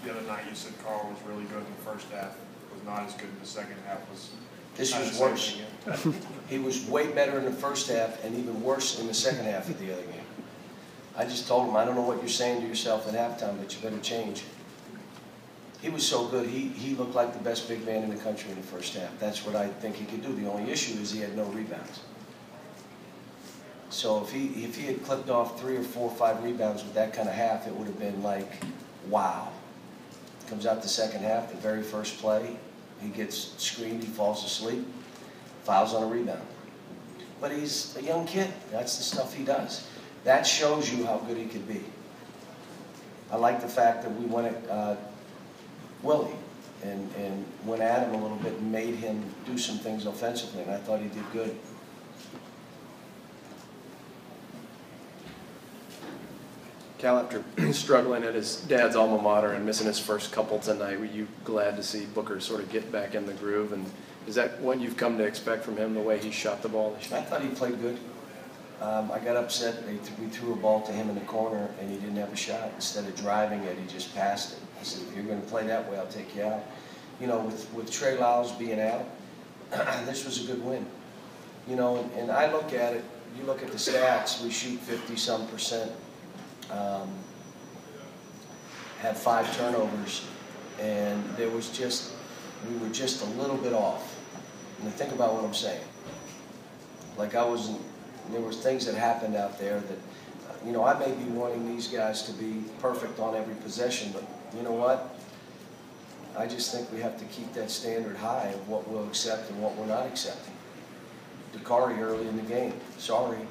the other night you said Carl was really good in the first half, was not as good in the second half. This was worse. He was way better in the first half and even worse in the second half of the other game. I just told him, I don't know what you're saying to yourself at halftime, but you better change. He was so good, he looked like the best big man in the country in the first half. That's what I think he could do. The only issue is he had no rebounds. So if he had clipped off 3 or 4 or 5 rebounds with that kind of half, it would have been like, wow. Comes out the second half, the very first play, he gets screened, he falls asleep, fouls on a rebound. But he's a young kid. That's the stuff he does. That shows you how good he could be. I like the fact that we went at Willie and went at him a little bit and made him do some things offensively, and I thought he did good. Cal, after struggling at his dad's alma mater and missing his first couple tonight, were you glad to see Booker sort of get back in the groove? And is that what you've come to expect from him, the way he shot the ball this year? I thought he played good. I got upset. We threw a ball to him in the corner, and he didn't have a shot. Instead of driving it, he just passed it. I said, if you're going to play that way, I'll take you out. You know, with Trey Lyles being out, this was a good win. You know, and I look at it, you look at the stats, we shoot 50-some%. Had 5 turnovers, and we were just a little bit off. And think about what I'm saying. Like there was things that happened out there that, you know, I may be wanting these guys to be perfect on every possession, but you know what? I just think we have to keep that standard high of what we'll accept and what we're not accepting. Dakari early in the game, sorry. And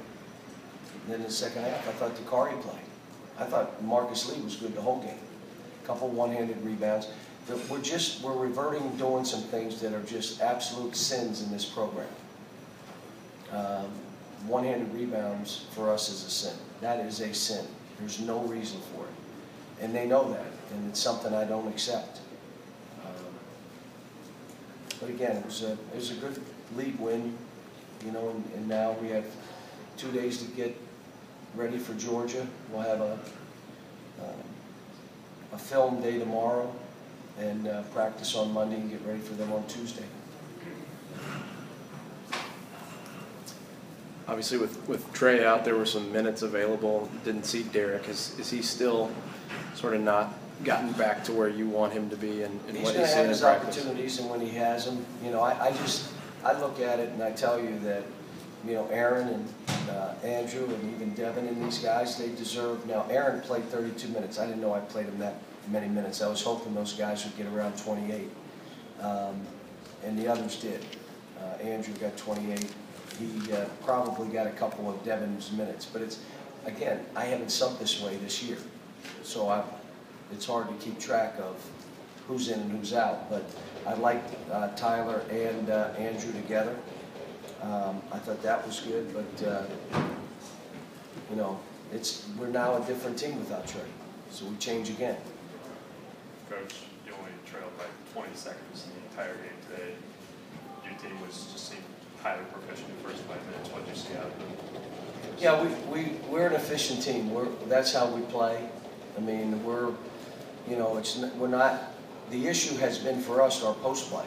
then in the second half, I thought Dakari played. I thought Marcus Lee was good the whole game. A couple one-handed rebounds. We're reverting, doing some things that are just absolute sins in this program. One-handed rebounds for us is a sin. That is a sin. There's no reason for it. And they know that, and it's something I don't accept. But again, it was a good league win, you know, and now we have 2 days to get ready for Georgia. We'll have a film day tomorrow and practice on Monday and get ready for them on Tuesday. Obviously, with Trey out, there were some minutes available. Didn't see Derek. Is he still sort of not gotten back to where you want him to be and what he's going to have his practice? opportunities, and when he has them, you know, I look at it and I tell you that, you know, Aaron and Andrew and even Devin and these guys, they deserve. Now, Aaron played 32 minutes. I didn't know I played him that many minutes. I was hoping those guys would get around 28, and the others did. Andrew got 28. He probably got a couple of Devin's minutes, but it's, again, I haven't subbed this way this year, so it's hard to keep track of who's in and who's out. But I like Tyler and Andrew together. I thought that was good, but you know, we're now a different team without Trey, so we change again. Coach, you only trailed by 20 seconds in the entire game today. Your team just seemed highly proficient in the first 5 minutes. What did you see out of them? Yeah, we're an efficient team. That's how we play. I mean, you know, we're not. The issue has been for us our post play.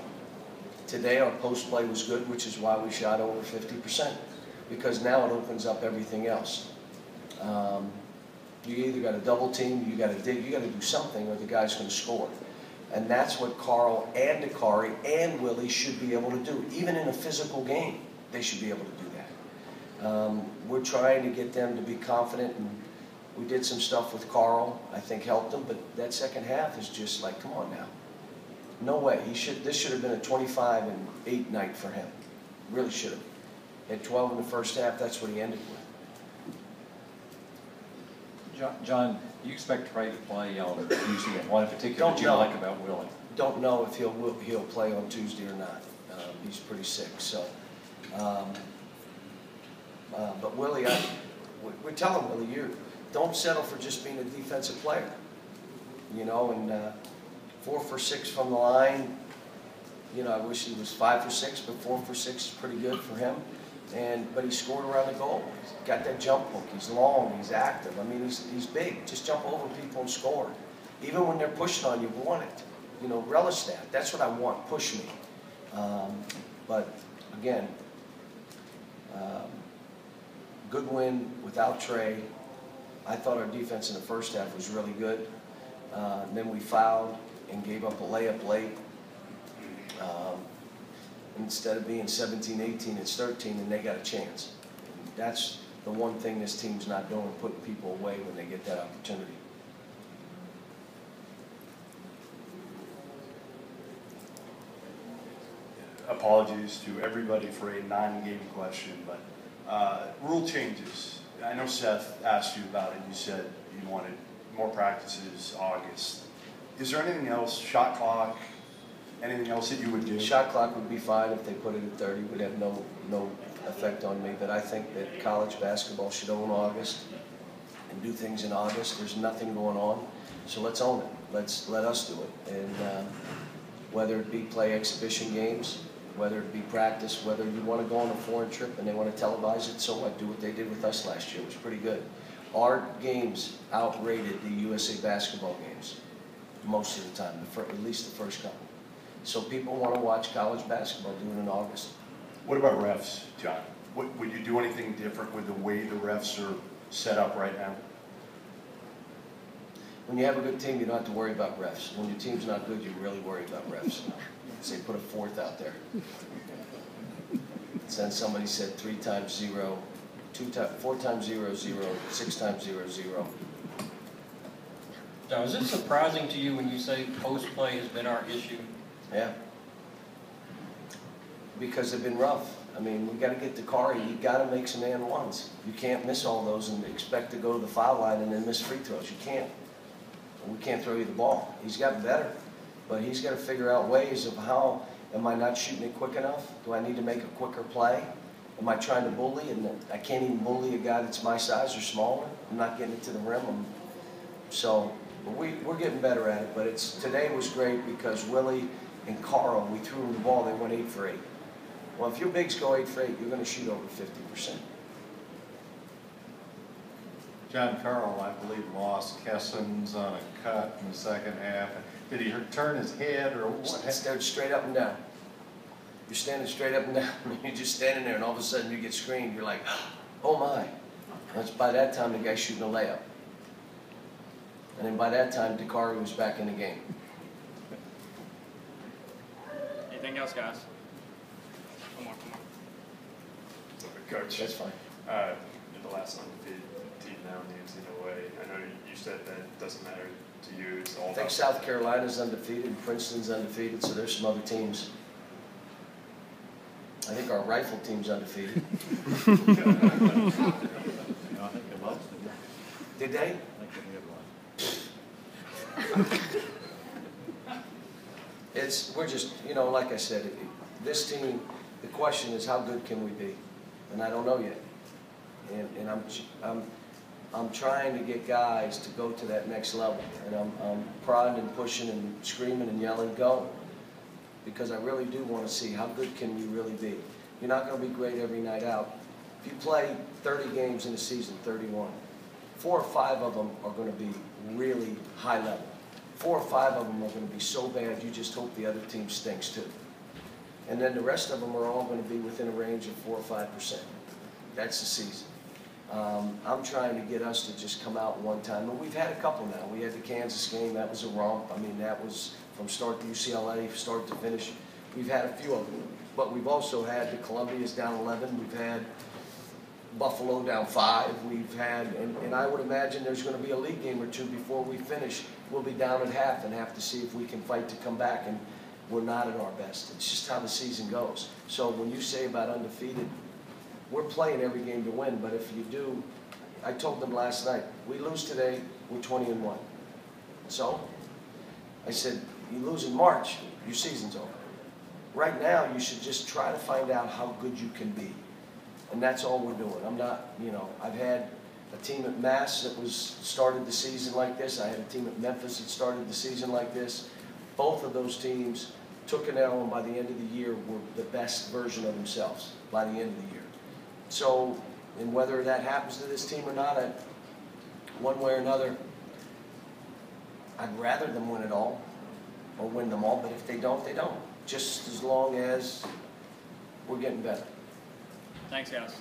Today our post play was good, which is why we shot over 50%, because now it opens up everything else. You either got to double team, you got to dig, you got to do something, or the guy's going to score. And that's what Carl and Dakari and Willie should be able to do. Even in a physical game, they should be able to do that. We're trying to get them to be confident, and we did some stuff with Carl, I think helped them, but that second half is just like, come on now. No way. This should have been a 25-8 night for him. Really should have. He had 12 in the first half. That's what he ended with. John, do you expect Trey to play on Tuesday? And what in particular did you like about Willie? Don't know if he'll play on Tuesday or not. He's pretty sick. So, but Willie, we're telling Willie, you don't settle for just being a defensive player. You know, and 4 for 6 from the line. You know, I wish he was 5 for 6, but 4 for 6 is pretty good for him. But he scored around the goal. He's got that jump hook. He's long. He's active. I mean, he's big. Just jump over people and score. even when they're pushing on you, want it. You know, relish that. That's what I want. Push me. But again, good win without Trey. I thought our defense in the first half was really good. Then we fouled and gave up a layup late. Instead of being 17-18, it's 13, and they got a chance. That's the one thing this team's not doing, putting people away when they get that opportunity. Apologies to everybody for a non-game question, but rule changes. I know Seth asked you about it. You said you wanted more practices August. Is there anything else, shot clock, anything else that you would do? Shot clock would be fine if they put it at 30. It would have no effect on me, but I think that college basketball should own August and do things in August. There's nothing going on, so let's own it. Let us do it. And whether it be play exhibition games, whether it be practice, whether you want to go on a foreign trip and they want to televise it, so what? Do what they did with us last year. It was pretty good. Our games outrated the USA basketball games most of the time, at least the first couple. So people want to watch college basketball, do it in August. What about refs, John? Would you do anything different with the way the refs are set up right now? When you have a good team, you don't have to worry about refs. When your team's not good, you really worry about refs. Say put a fourth out there. Then somebody said 3 times 0, 4 times 0, 0, 6 times 0, 0. Now, is it surprising to you when you say post play has been our issue? Yeah. Because they've been rough. I mean, we got to get to Kari. You got to make some and ones. You can't miss all those and expect to go to the foul line and then miss free throws. You can't. We can't throw you the ball. He's gotten better, but he's got to figure out ways of how, am I not shooting it quick enough? Do I need to make a quicker play? Am I trying to bully? And I can't even bully a guy that's my size or smaller. I'm not getting it to the rim. So we're getting better at it, but today was great because Willie and Carl, we threw them the ball, they went 8 for 8. Well, if your bigs go 8 for 8, you're going to shoot over 50%. John Carl, I believe, lost Kessens on a cut in the second half. Did he turn his head or what? Stared straight up and down. You're standing straight up and down. You're just standing there, and all of a sudden you get screened. You're like, oh my. That's by that time the guy's shooting a layup. And then by that time, Dakari was back in the game. Anything else, guys? One more. Coach, That's fine. you're the last undefeated team now in the NCAA. I know you said that it doesn't matter to you. It's all I think about South Carolina's undefeated, Princeton's undefeated, so there's some other teams. I think our rifle team's undefeated. No, I think it was. Did they? I think it was. We're just, like I said, this team, the question is how good can we be? And I don't know yet. And I'm trying to get guys to go to that next level. And I'm prodding and pushing and screaming and yelling, go. Because I really do want to see how good can you really be. You're not going to be great every night out. If you play 30 games in a season, 31, 4 or 5 of them are going to be really high level. 4 or 5 of them are going to be so bad you just hope the other team stinks too. And then the rest of them are all going to be within a range of 4 or 5%. That's the season. I'm trying to get us to just come out one time. And we've had a couple now. We had the Kansas game. That was a romp. I mean, that was from start to UCLA, start to finish. We've had a few of them. But we've also had the Columbia's down 11. We've had Buffalo down 5. We've had, and I would imagine there's going to be a league game or 2 before we finish. We'll be down at half and have to see if we can fight to come back. And we're not at our best. It's just how the season goes. So when you say about undefeated, we're playing every game to win. But if you do, I told them last night, we lose today, we're 20-1. So I said, you lose in March, your season's over. Right now, you should just try to find out how good you can be. And that's all we're doing. I'm not, I've had a team at Mass that started the season like this. I had a team at Memphis that started the season like this. Both of those teams took an L, and by the end of the year were the best version of themselves by the end of the year. So, and whether that happens to this team or not, one way or another, I'd rather them win it all, or win them all, but if they don't, they don't. Just as long as we're getting better. Thanks, guys.